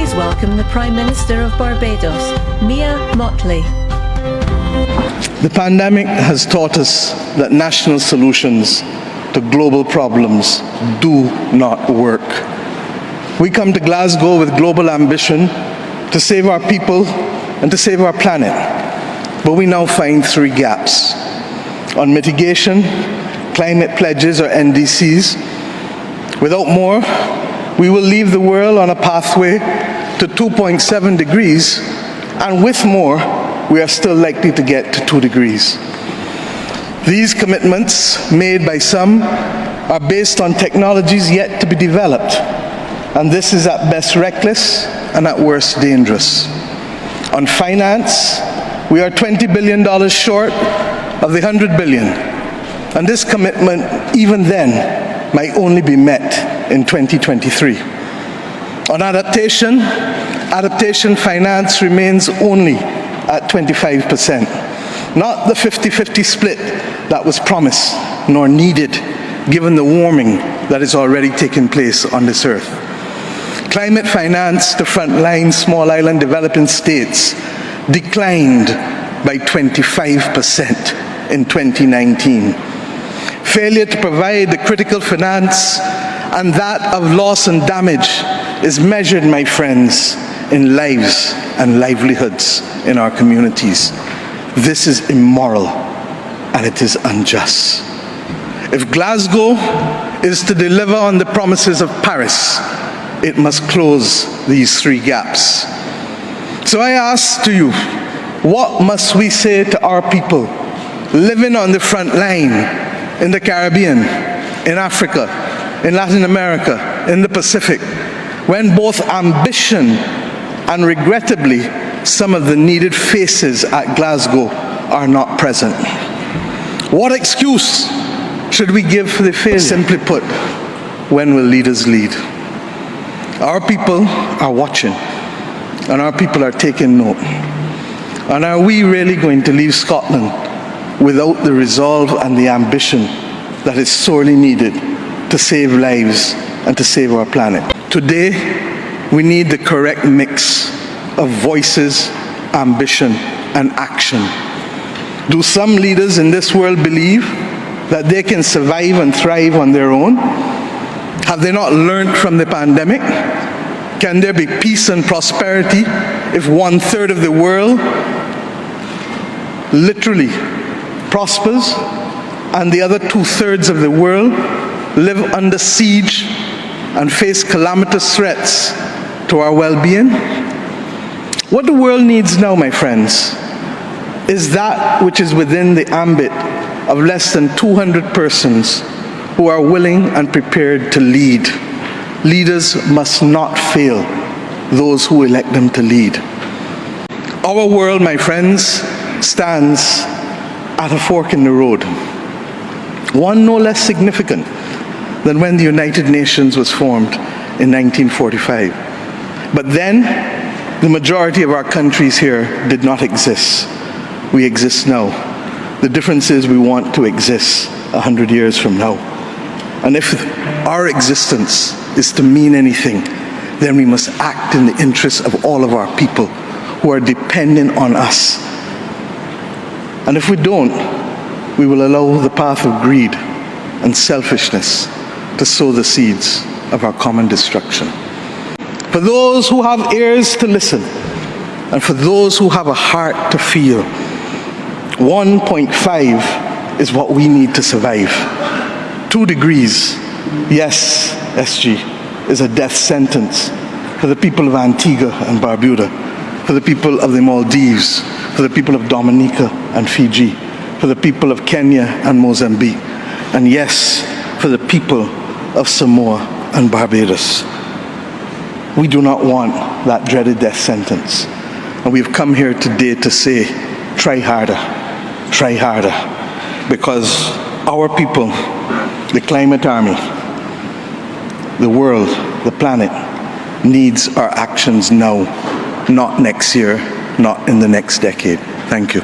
Please welcome the Prime Minister of Barbados, Mia Mottley. The pandemic has taught us that national solutions to global problems do not work. We come to Glasgow with global ambition to save our people and to save our planet, but we now find three gaps. On mitigation, climate pledges or NDCs. Without more, we will leave the world on a pathway to 2.7 degrees, and with more, we are still likely to get to 2 degrees. These commitments made by some are based on technologies yet to be developed, and this is at best reckless and at worst dangerous. On finance, we are $20 billion short of the $100 billion, and this commitment, even then, might only be met in 2023. On adaptation finance remains only at 25%, not the 50-50 split that was promised nor needed given the warming that is already taking place on this earth. Climate finance to frontline small island developing states declined by 25% in 2019. Failure to provide the critical finance and that of loss and damage is measured, my friends, in lives and livelihoods in our communities. This is immoral and it is unjust. If Glasgow is to deliver on the promises of Paris, it must close these three gaps. So I ask to you, what must we say to our people living on the front line in the Caribbean, in Africa, in Latin America, in the Pacific, when both ambition and regrettably some of the needed faces at Glasgow are not present? What excuse should we give for the failure? Simply put, when will leaders lead? Our people are watching, and our people are taking note. And are we really going to leave Scotland without the resolve and the ambition that is sorely needed to save lives and to save our planet? Today, we need the correct mix of voices, ambition, and action. Do some leaders in this world believe that they can survive and thrive on their own? Have they not learned from the pandemic? Can there be peace and prosperity if 1/3 of the world literally prospers and the other 2/3 of the world live under siege and face calamitous threats to our well-being? What the world needs now, my friends, is that which is within the ambit of less than 200 persons who are willing and prepared to lead. Leaders must not fail those who elect them to lead. Our world, my friends, stands at a fork in the road, one no less significant than when the United Nations was formed in 1945. But then, the majority of our countries here did not exist. We exist now. The difference is we want to exist 100 years from now. And if our existence is to mean anything, then we must act in the interests of all of our people who are dependent on us. And if we don't, we will allow the path of greed and selfishness to sow the seeds of our common destruction. For those who have ears to listen, and for those who have a heart to feel, 1.5 is what we need to survive. 2 degrees, yes, SG, is a death sentence for the people of Antigua and Barbuda, for the people of the Maldives, for the people of Dominica and Fiji, for the people of Kenya and Mozambique, and yes, for the people of Samoa and Barbados. We do not want that dreaded death sentence. And we've come here today to say, try harder, because our people, the climate army, the world, the planet, needs our actions now, not next year, not in the next decade. Thank you.